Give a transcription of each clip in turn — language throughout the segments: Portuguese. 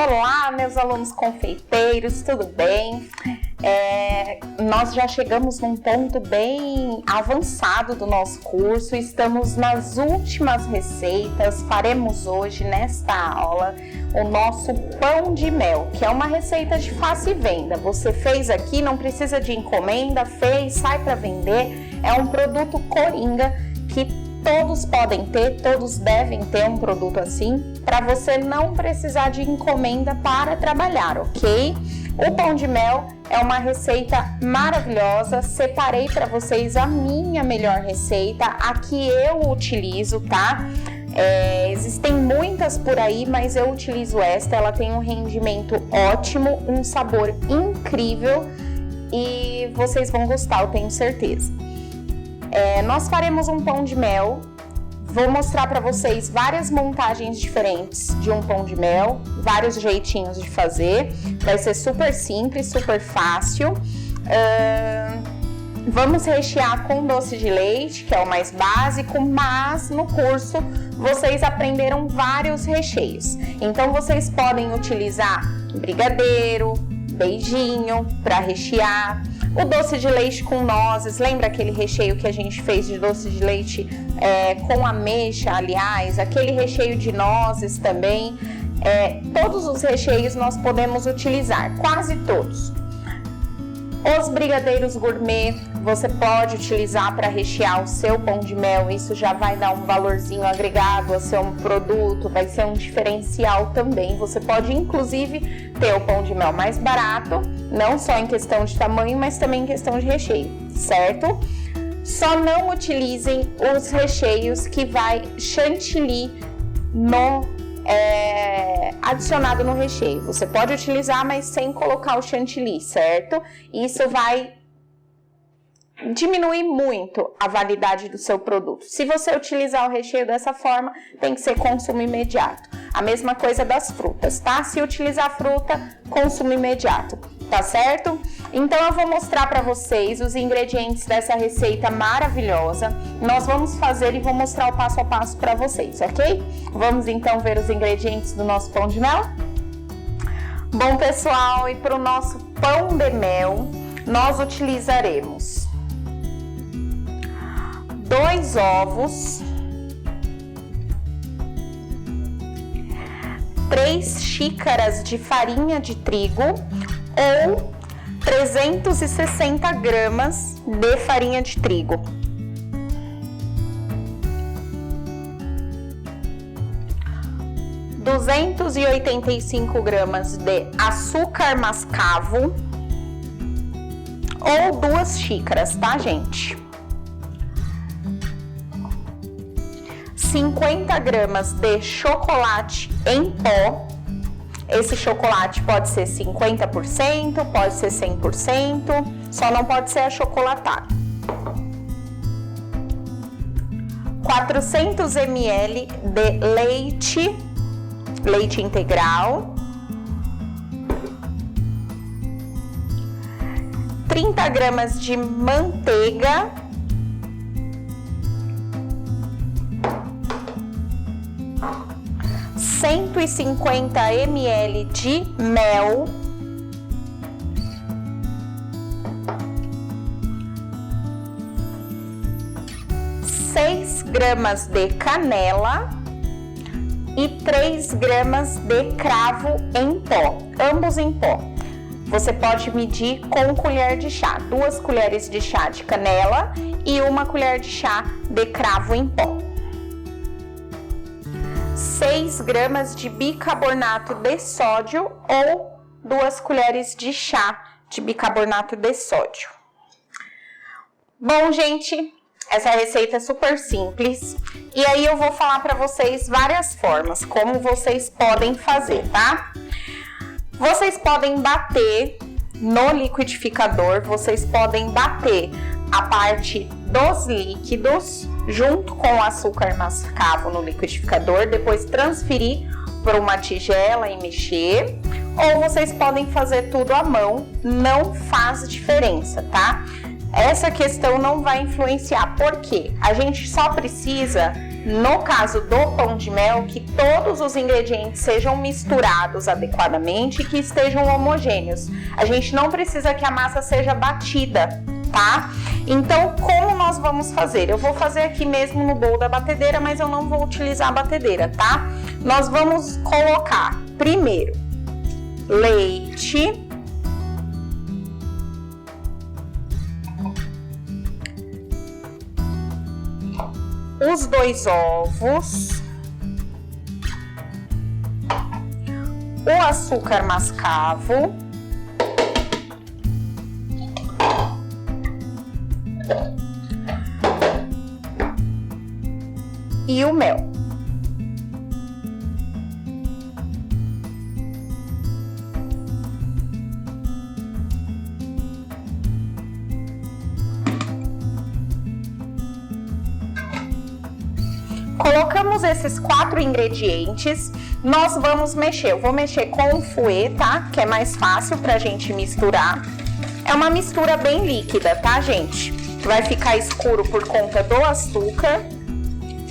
Olá, meus alunos confeiteiros, tudo bem? Nós já chegamos num ponto bem avançado do nosso curso, estamos nas últimas receitas. Faremos hoje, nesta aula, o nosso pão de mel, que é uma receita de fácil venda. Você fez aqui, não precisa de encomenda, fez, sai para vender. É um produto coringa que todos podem ter, todos devem ter um produto assim, para você não precisar de encomenda para trabalhar, ok? O pão de mel é uma receita maravilhosa, separei para vocês a minha melhor receita, a que eu utilizo, tá? Existem muitas por aí, mas eu utilizo esta, ela tem um rendimento ótimo, um sabor incrível e vocês vão gostar, eu tenho certeza. Nós faremos um pão de mel, vou mostrar para vocês várias montagens diferentes de um pão de mel, vários jeitinhos de fazer, vai ser super simples, super fácil. Vamos rechear com doce de leite, que é o mais básico, mas no curso vocês aprenderam vários recheios. Então vocês podem utilizar brigadeiro, beijinho para rechear. O doce de leite com nozes, lembra aquele recheio que a gente fez de doce de leite com ameixa, aliás, aquele recheio de nozes também. Todos os recheios nós podemos utilizar, quase todos. Os brigadeiros gourmet você pode utilizar para rechear o seu pão de mel, isso já vai dar um valorzinho agregado ao seu produto, vai ser um diferencial também. Você pode inclusive ter o pão de mel mais barato, não só em questão de tamanho, mas também em questão de recheio, certo? Só não utilizem os recheios que vai chantilly adicionado no recheio. Você pode utilizar, mas sem colocar o chantilly, certo? Isso vai diminuir muito a validade do seu produto. Se você utilizar o recheio dessa forma, tem que ser consumo imediato. A mesma coisa das frutas, tá? Se utilizar fruta, consumo imediato, tá certo? Então eu vou mostrar para vocês os ingredientes dessa receita maravilhosa. Nós vamos fazer e vou mostrar o passo a passo para vocês, ok? Vamos então ver os ingredientes do nosso pão de mel? Bom, pessoal, e para o nosso pão de mel, nós utilizaremos 2 ovos, 3 xícaras de farinha de trigo ou 360 gramas de farinha de trigo. 285 gramas de açúcar mascavo ou 2 xícaras, tá, gente? 50 gramas de chocolate em pó. Esse chocolate pode ser 50%, pode ser 100%, só não pode ser achocolatado. 400 ml de leite integral. 30 gramas de manteiga. 150 ml de mel, 6 gramas de canela e 3 gramas de cravo em pó, ambos em pó. Você pode medir com colher de chá, 2 colheres de chá de canela e 1 colher de chá de cravo em pó. 6 gramas de bicarbonato de sódio ou 2 colheres de chá de bicarbonato de sódio. Bom, gente, essa receita é super simples e aí eu vou falar para vocês várias formas como vocês podem fazer, tá? Vocês podem bater no liquidificador, vocês podem bater a parte dos líquidos junto com o açúcar mascavo no liquidificador, depois transferir para uma tigela e mexer, ou vocês podem fazer tudo à mão, não faz diferença, tá? Essa questão não vai influenciar, porque a gente só precisa no caso do pão de mel, que todos os ingredientes sejam misturados adequadamente e que estejam homogêneos. A gente não precisa que a massa seja batida, tá? Então, como nós vamos fazer? Eu vou fazer aqui mesmo no bowl da batedeira, mas eu não vou utilizar a batedeira, tá? Nós vamos colocar primeiro leite, os 2 ovos, o açúcar mascavo, e o mel. Colocamos esses 4 ingredientes, nós vamos mexer. Eu vou mexer com o fouet, tá? Que é mais fácil pra gente misturar. É uma mistura bem líquida, tá, gente? Vai ficar escuro por conta do açúcar,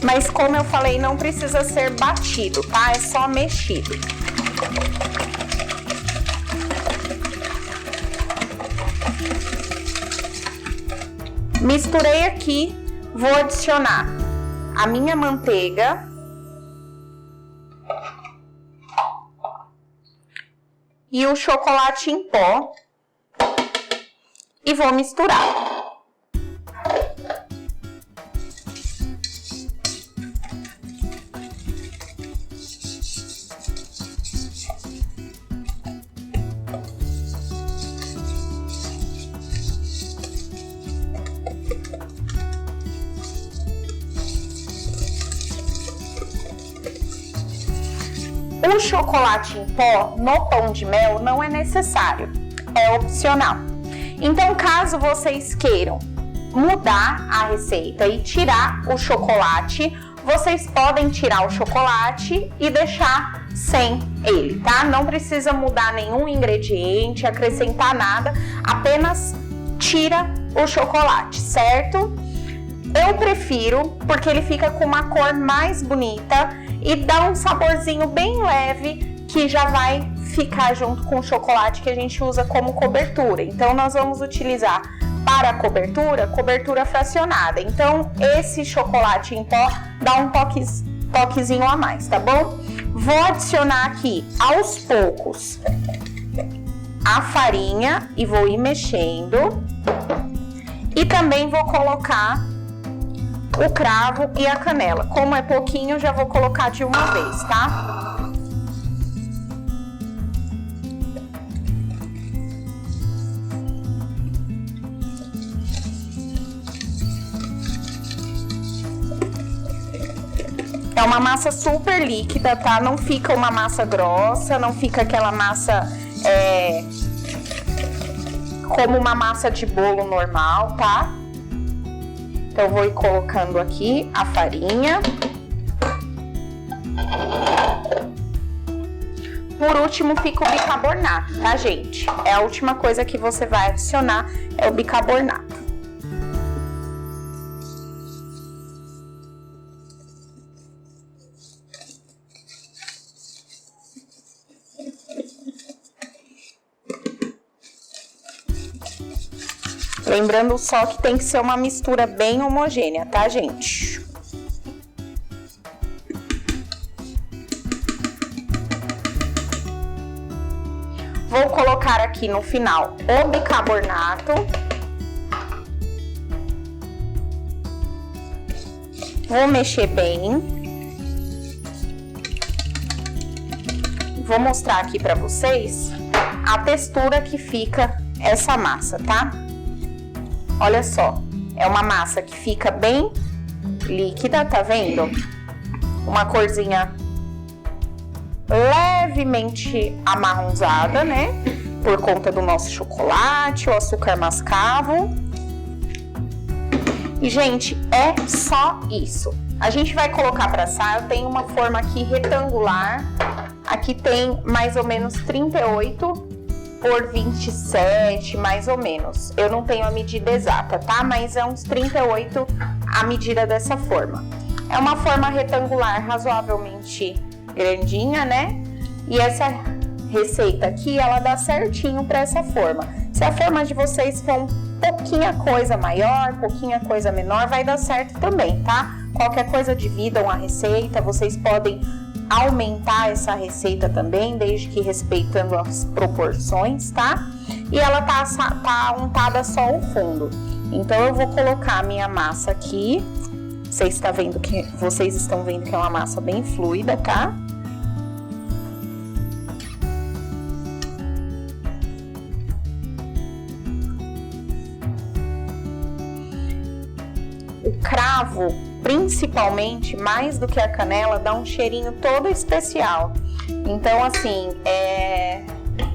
mas como eu falei, não precisa ser batido, tá? É só mexido. Misturei aqui, vou adicionar a minha manteiga e o chocolate em pó e vou misturar. O chocolate em pó no pão de mel não é necessário, é opcional. Então, caso vocês queiram mudar a receita e tirar o chocolate, vocês podem tirar o chocolate e deixar sem ele, tá? Não precisa mudar nenhum ingrediente, acrescentar nada, apenas tira o chocolate, certo? Eu prefiro porque ele fica com uma cor mais bonita e dá um saborzinho bem leve que já vai ficar junto com o chocolate que a gente usa como cobertura. Então, nós vamos utilizar para a cobertura fracionada. Então, esse chocolate em pó dá um toquezinho a mais, tá bom? Vou adicionar aqui aos poucos a farinha e vou ir mexendo. E também vou colocar o cravo e a canela. Como é pouquinho, já vou colocar de uma vez, tá? É uma massa super líquida, tá? Não fica uma massa grossa, não fica aquela massa como uma massa de bolo normal, tá? Então, eu vou ir colocando aqui a farinha. Por último, fica o bicarbonato, tá, gente? É a última coisa que você vai adicionar, é o bicarbonato. Lembrando só que tem que ser uma mistura bem homogênea, tá, gente? Vou colocar aqui no final o bicarbonato. Vou mexer bem. Vou mostrar aqui pra vocês a textura que fica essa massa, tá? Olha só, é uma massa que fica bem líquida, tá vendo? Uma corzinha levemente amarronzada, né? Por conta do nosso chocolate, o açúcar mascavo. E, gente, é só isso. A gente vai colocar pra assar. Eu tenho uma forma aqui retangular. Aqui tem mais ou menos 38 por 27, mais ou menos. Eu não tenho a medida exata, tá? Mas é uns 38 a medida dessa forma. É uma forma retangular razoavelmente grandinha, né? E essa receita aqui, ela dá certinho para essa forma. Se a forma de vocês for pouquinha coisa maior, pouquinha coisa menor, vai dar certo também, tá? Qualquer coisa dividam a receita, vocês podem aumentar essa receita também, desde que respeitando as proporções, tá? E ela tá untada só o fundo. Então eu vou colocar a minha massa aqui. Vocês estão vendo que é uma massa bem fluida, tá? O cravo, principalmente, mais do que a canela, dá um cheirinho todo especial. Então, assim,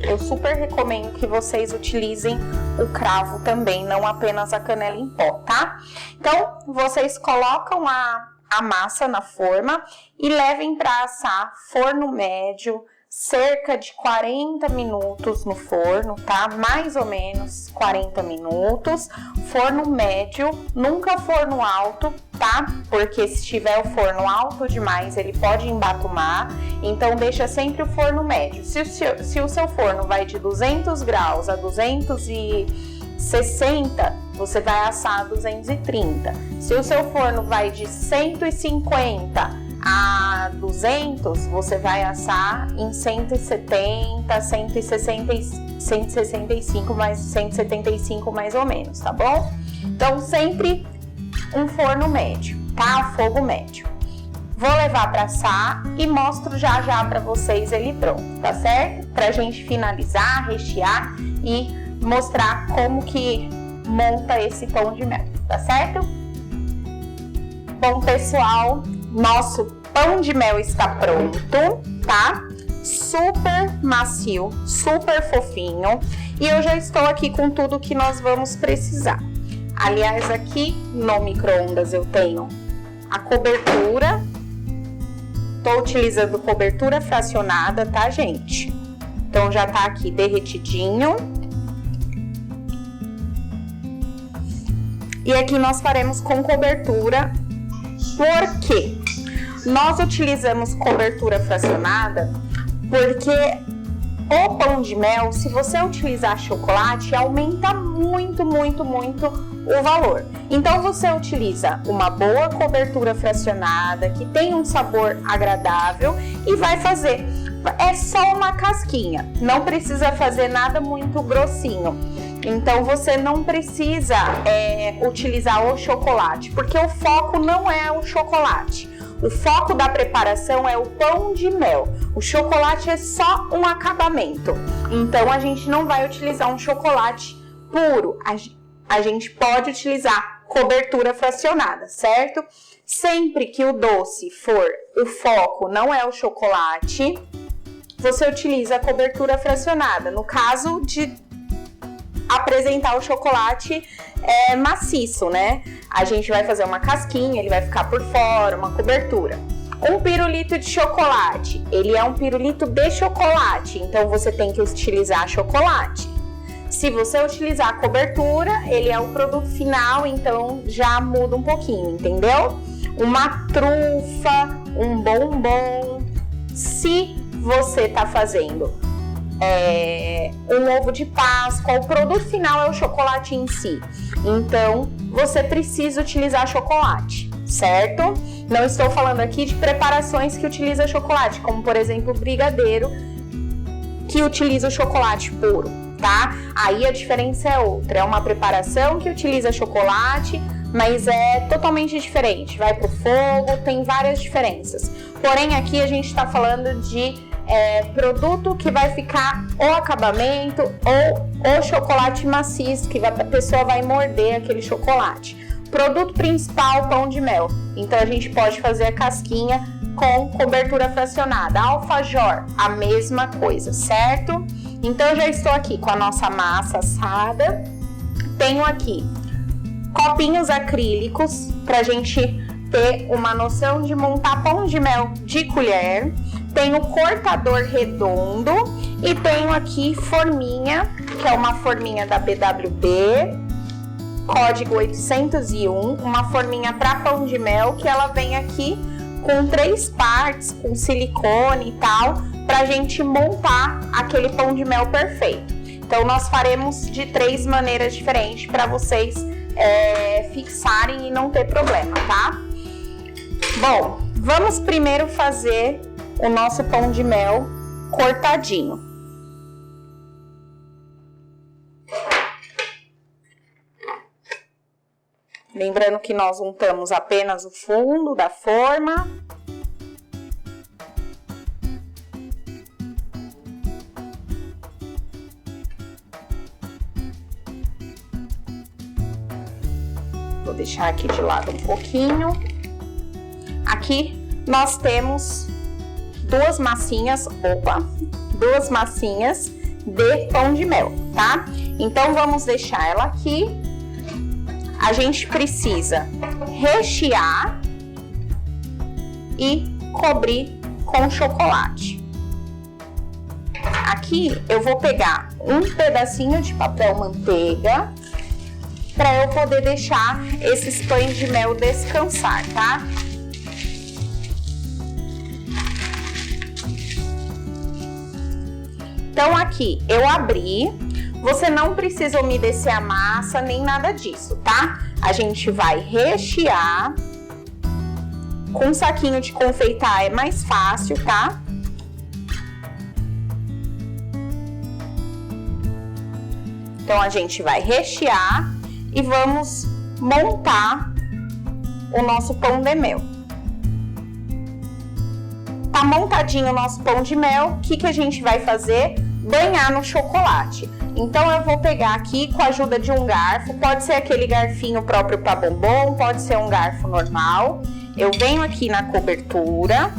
eu super recomendo que vocês utilizem o cravo também, não apenas a canela em pó, tá? Então, vocês colocam a massa na forma e levem para assar forno médio, cerca de 40 minutos no forno, tá? Mais ou menos 40 minutos. Forno médio, nunca forno alto, tá? Porque se tiver o forno alto demais, ele pode embatumar. Então, deixa sempre o forno médio. Se o seu forno vai de 200 graus a 260, você vai assar a 230. Se o seu forno vai de 150 a 200, você vai assar em 170, 165, mais 175 mais ou menos, tá bom? Então, sempre um forno médio, tá? Fogo médio. Vou levar para assar e mostro já para vocês ele pronto, tá certo? Pra gente finalizar, rechear e mostrar como que monta esse pão de mel, tá certo? Bom, pessoal, nosso pão de mel está pronto, tá? Super macio, super fofinho. E eu já estou aqui com tudo que nós vamos precisar. Aliás, aqui no micro-ondas eu tenho a cobertura. Tô utilizando cobertura fracionada, tá, gente? Então já tá aqui derretidinho. E aqui nós faremos com cobertura. Por quê? Nós utilizamos cobertura fracionada porque o pão de mel, se você utilizar chocolate, aumenta muito, muito, muito o valor. Então você utiliza uma boa cobertura fracionada, que tem um sabor agradável e vai fazer. É só uma casquinha, não precisa fazer nada muito grossinho. Então você não precisa utilizar o chocolate, porque o foco não é o chocolate. O foco da preparação é o pão de mel. O chocolate é só um acabamento. Então a gente não vai utilizar um chocolate puro. A gente pode utilizar cobertura fracionada, certo? Sempre que o doce for o foco, não é o chocolate, você utiliza a cobertura fracionada. No caso de apresentar o chocolate maciço, né? A gente vai fazer uma casquinha, ele vai ficar por fora, uma cobertura. Um pirulito de chocolate, ele é um pirulito de chocolate, então você tem que utilizar chocolate. Se você utilizar a cobertura, ele é o produto final, então já muda um pouquinho, entendeu? Uma trufa, um bombom. Se você tá fazendo um ovo de Páscoa, o produto final é o chocolate em si. Então, você precisa utilizar chocolate, certo? Não estou falando aqui de preparações que utilizam chocolate, como por exemplo o brigadeiro, que utiliza o chocolate puro, tá? Aí a diferença é outra, é uma preparação que utiliza chocolate, mas é totalmente diferente, vai pro fogo, tem várias diferenças. Porém, aqui a gente está falando de produto que vai ficar o acabamento ou o chocolate maciço, que a pessoa vai morder aquele chocolate. Produto principal, pão de mel. Então a gente pode fazer a casquinha com cobertura fracionada. Alfajor, a mesma coisa, certo? Então eu já estou aqui com a nossa massa assada. Tenho aqui copinhos acrílicos pra gente ter uma noção de montar pão de mel de colher. Tenho cortador redondo e tenho aqui forminha, que é uma forminha da BWB. código 801, uma forminha para pão de mel, que ela vem aqui com 3 partes, com silicone e tal, pra gente montar aquele pão de mel perfeito. Então, nós faremos de 3 maneiras diferentes para vocês fixarem e não ter problema, tá? Bom, vamos primeiro fazer o nosso pão de mel cortadinho. Lembrando que nós untamos apenas o fundo da forma. Vou deixar aqui de lado um pouquinho. Aqui nós temos duas massinhas de pão de mel, tá? Então, vamos deixar ela aqui. A gente precisa rechear e cobrir com chocolate. Aqui eu vou pegar um pedacinho de papel manteiga para eu poder deixar esses pães de mel descansar, tá? Então aqui eu abri, você não precisa umedecer a massa nem nada disso, tá? A gente vai rechear, com um saquinho de confeitar é mais fácil, tá? Então a gente vai rechear e vamos montar o nosso pão de mel. Tá montadinho o nosso pão de mel, o que a gente vai fazer? Banhar no chocolate. Então eu vou pegar aqui com a ajuda de um garfo, pode ser aquele garfinho próprio para bombom, pode ser um garfo normal. Eu venho aqui na cobertura.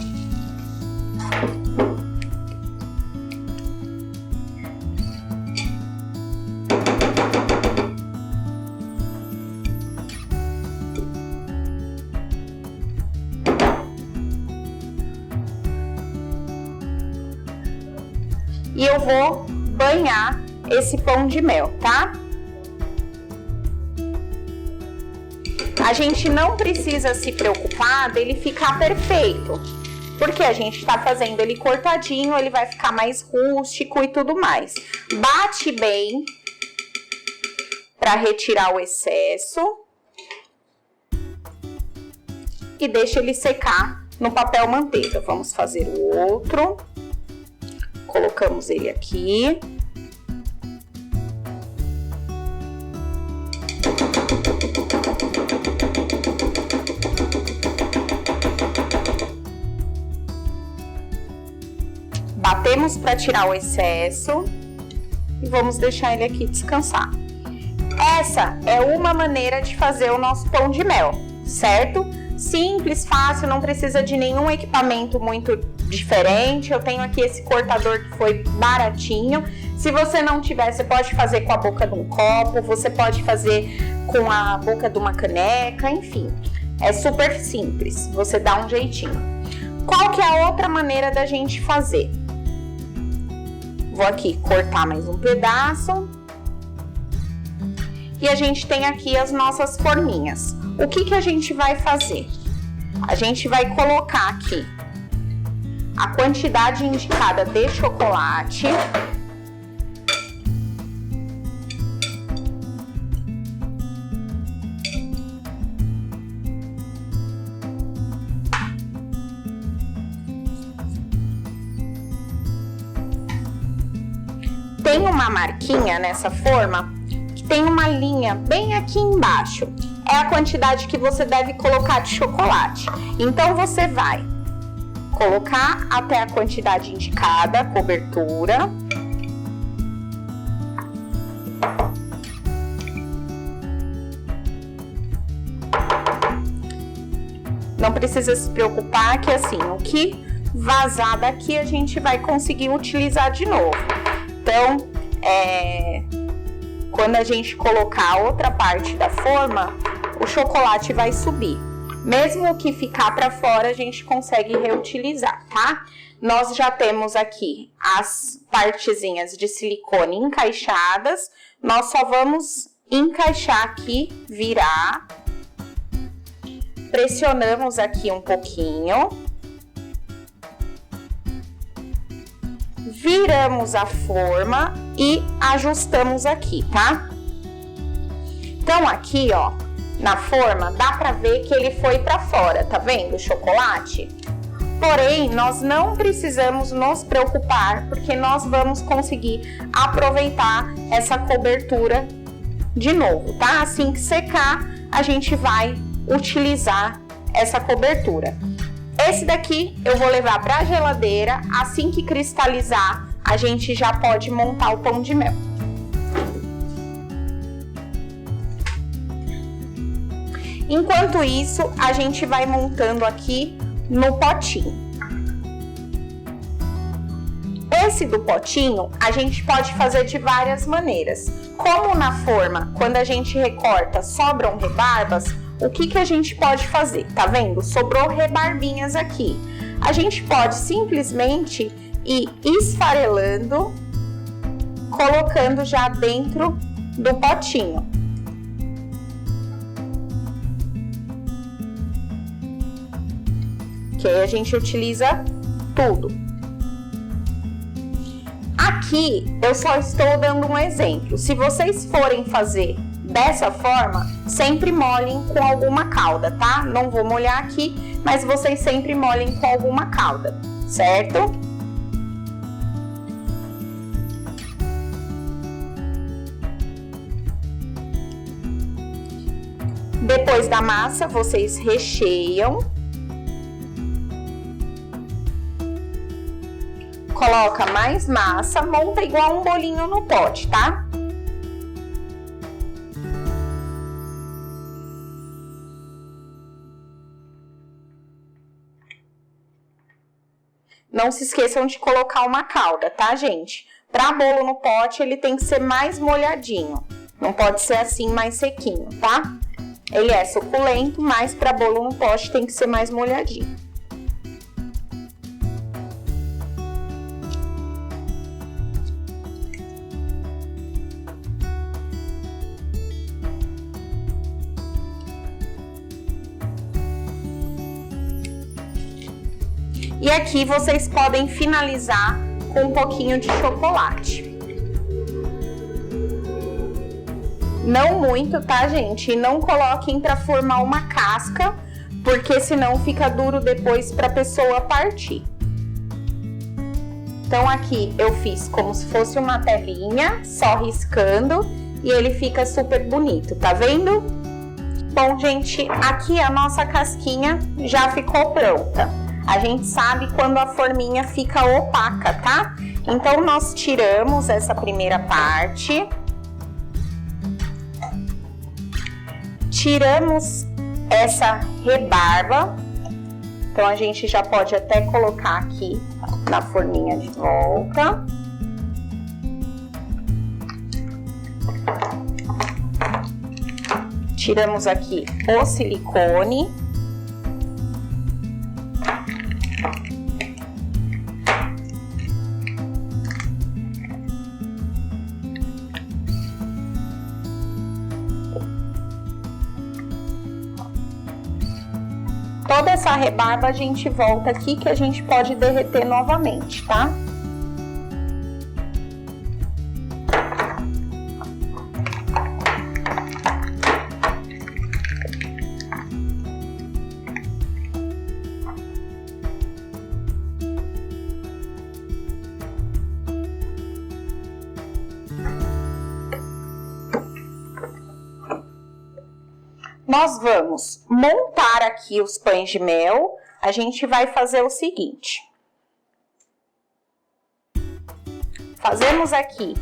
E eu vou banhar esse pão de mel, tá? A gente não precisa se preocupar dele ficar perfeito, porque a gente tá fazendo ele cortadinho, ele vai ficar mais rústico e tudo mais. Bate bem para retirar o excesso e deixa ele secar no papel manteiga. Vamos fazer o outro. Colocamos ele aqui. Batemos para tirar o excesso e vamos deixar ele aqui descansar. Essa é uma maneira de fazer o nosso pão de mel, certo? Simples, fácil, não precisa de nenhum equipamento muito diferente. Eu tenho aqui esse cortador que foi baratinho. Se você não tiver, você pode fazer com a boca de um copo, você pode fazer com a boca de uma caneca, enfim. É super simples, você dá um jeitinho. Qual que é a outra maneira da gente fazer? Vou aqui cortar mais um pedaço. E a gente tem aqui as nossas forminhas. O que a gente vai fazer? A gente vai colocar aqui a quantidade indicada de chocolate. Tem uma marquinha nessa forma que tem uma linha bem aqui embaixo. É a quantidade que você deve colocar de chocolate. Então, você vai colocar até a quantidade indicada, a cobertura. Não precisa se preocupar que assim, o que vazar daqui a gente vai conseguir utilizar de novo. Então, quando a gente colocar a outra parte da forma, o chocolate vai subir. Mesmo o que ficar para fora, a gente consegue reutilizar, tá? Nós já temos aqui as partezinhas de silicone encaixadas. Nós só vamos encaixar aqui, virar. Pressionamos aqui um pouquinho. Viramos a forma e ajustamos aqui, tá? Então, aqui, ó, na forma, dá pra ver que ele foi pra fora, tá vendo o chocolate? Porém, nós não precisamos nos preocupar, porque nós vamos conseguir aproveitar essa cobertura de novo, tá? Assim que secar, a gente vai utilizar essa cobertura. Esse daqui eu vou levar para a geladeira, assim que cristalizar, a gente já pode montar o pão de mel. Enquanto isso, a gente vai montando aqui no potinho. Esse do potinho, a gente pode fazer de várias maneiras. Como na forma, quando a gente recorta, sobram rebarbas, o que a gente pode fazer? Tá vendo? Sobrou rebarbinhas aqui. A gente pode simplesmente ir esfarelando, colocando já dentro do potinho. Que aí a gente utiliza tudo. Aqui eu só estou dando um exemplo. Se vocês forem fazer dessa forma, sempre molhem com alguma calda, tá? Não vou molhar aqui, mas vocês sempre molhem com alguma calda, certo? Depois da massa, vocês recheiam. Coloca mais massa, monta igual um bolinho no pote, tá? Não se esqueçam de colocar uma calda, tá, gente? Para bolo no pote, ele tem que ser mais molhadinho. Não pode ser assim, mais sequinho, tá? Ele é suculento, mas para bolo no pote tem que ser mais molhadinho. E aqui vocês podem finalizar com um pouquinho de chocolate. Não muito, tá, gente? E não coloquem para formar uma casca, porque senão fica duro depois para a pessoa partir. Então aqui eu fiz como se fosse uma telinha, só riscando, e ele fica super bonito, tá vendo? Bom, gente, aqui a nossa casquinha já ficou pronta. A gente sabe quando a forminha fica opaca, tá? Então, nós tiramos essa primeira parte. Tiramos essa rebarba. Então, a gente já pode até colocar aqui na forminha de volta. Tiramos aqui o silicone. Toda essa rebarba a gente volta aqui que a gente pode derreter novamente, tá? Nós vamos montar aqui os pães de mel. A gente vai fazer o seguinte. Fazemos aqui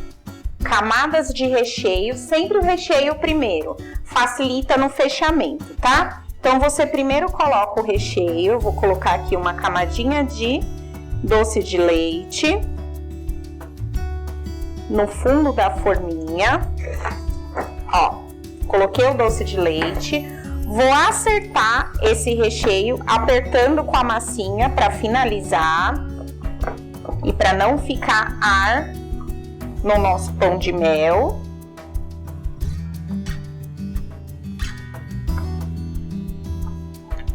camadas de recheio, sempre o recheio primeiro, facilita no fechamento, tá? Então, você primeiro coloca o recheio, vou colocar aqui uma camadinha de doce de leite no fundo da forminha, ó. Coloquei o doce de leite, vou acertar esse recheio apertando com a massinha para finalizar e para não ficar ar no nosso pão de mel.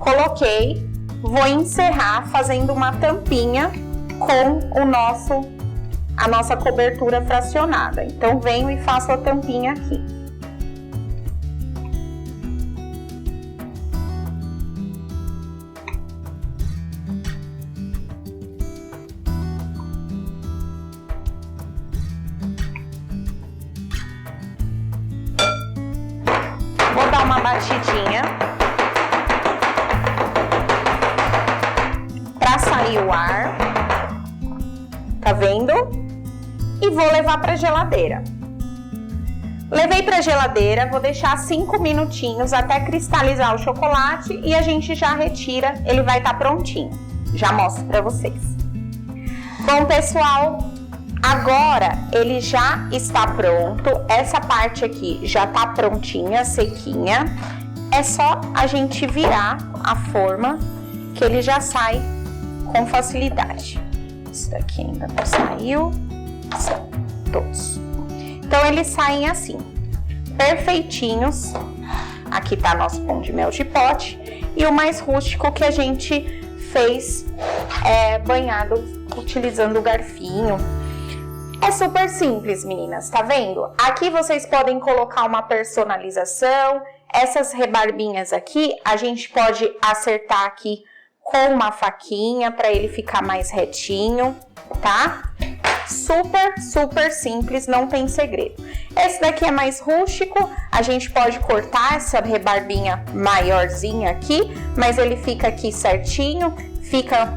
Coloquei, vou encerrar fazendo uma tampinha com a nossa cobertura fracionada. Então, venho e faço a tampinha aqui. Vou dar uma batidinha para sair o ar, tá vendo? E vou levar para geladeira. Levei para geladeira, vou deixar 5 minutinhos até cristalizar o chocolate e a gente já retira, ele vai estar prontinho. Já mostro para vocês. Bom, pessoal, agora ele já está pronto, essa parte aqui já tá prontinha, sequinha. É só a gente virar a forma que ele já sai com facilidade. Isso daqui ainda não saiu, são todos. Então eles saem assim, perfeitinhos. Aqui tá nosso pão de mel de pote e o mais rústico que a gente fez banhado utilizando o garfinho. É super simples, meninas, tá vendo? Aqui vocês podem colocar uma personalização. Essas rebarbinhas aqui, a gente pode acertar aqui com uma faquinha para ele ficar mais retinho, tá? Super, super simples, não tem segredo. Esse daqui é mais rústico, a gente pode cortar essa rebarbinha maiorzinha aqui, mas ele fica aqui certinho, fica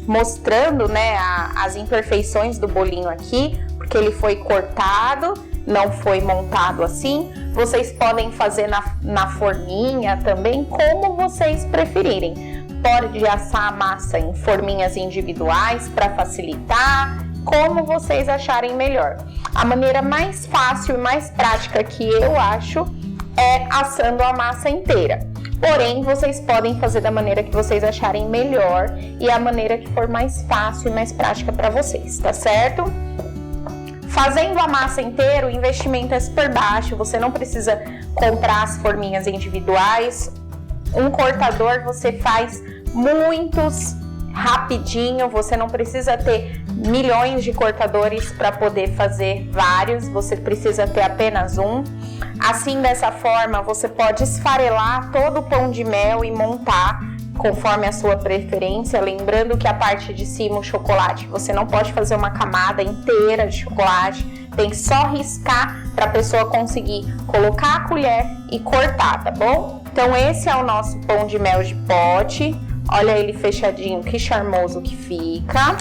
mostrando, né, as imperfeições do bolinho aqui, porque ele foi cortado, não foi montado assim. Vocês podem fazer na forminha também, como vocês preferirem. Pode assar a massa em forminhas individuais para facilitar, como vocês acharem melhor. A maneira mais fácil e mais prática que eu acho é assando a massa inteira. Porém, vocês podem fazer da maneira que vocês acharem melhor e a maneira que for mais fácil e mais prática para vocês, tá certo? Fazendo a massa inteira, o investimento é super baixo, você não precisa comprar as forminhas individuais. Um cortador você faz muitos rapidinho, você não precisa ter milhões de cortadores para poder fazer vários, você precisa ter apenas um. Assim, dessa forma, você pode esfarelar todo o pão de mel e montar conforme a sua preferência, lembrando que a parte de cima, o chocolate, você não pode fazer uma camada inteira de chocolate, tem que só riscar para a pessoa conseguir colocar a colher e cortar, tá bom? Então esse é o nosso pão de mel de pote, olha ele fechadinho, que charmoso que fica.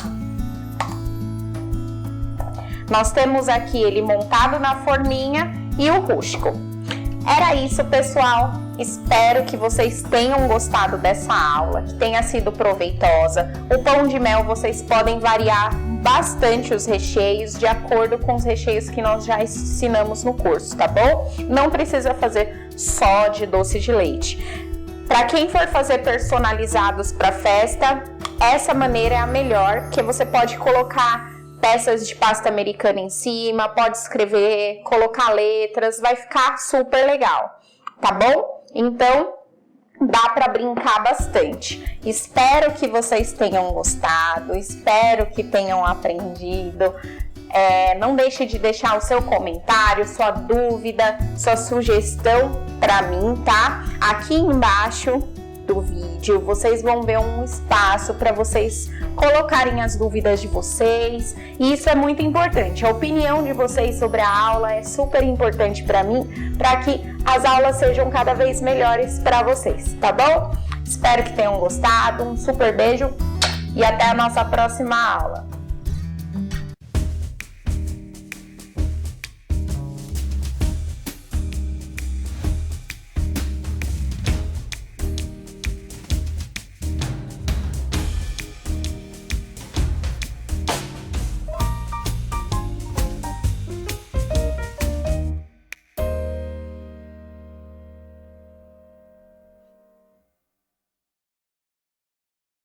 Nós temos aqui ele montado na forminha e o rústico. Era isso, pessoal. Espero que vocês tenham gostado dessa aula, que tenha sido proveitosa. O pão de mel vocês podem variar bastante os recheios de acordo com os recheios que nós já ensinamos no curso, tá bom? Não precisa fazer só de doce de leite. Para quem for fazer personalizados para festa, essa maneira é a melhor, que você pode colocar peças de pasta americana em cima, pode escrever, colocar letras, vai ficar super legal, tá bom? Então, dá para brincar bastante. Espero que vocês tenham gostado, espero que tenham aprendido. Não deixe de deixar o seu comentário, sua dúvida, sua sugestão para mim, tá? Aqui embaixo do vídeo, vocês vão ver um espaço para vocês colocarem as dúvidas de vocês, e isso é muito importante. A opinião de vocês sobre a aula é super importante para mim, para que as aulas sejam cada vez melhores para vocês, tá bom? Espero que tenham gostado, um super beijo e até a nossa próxima aula.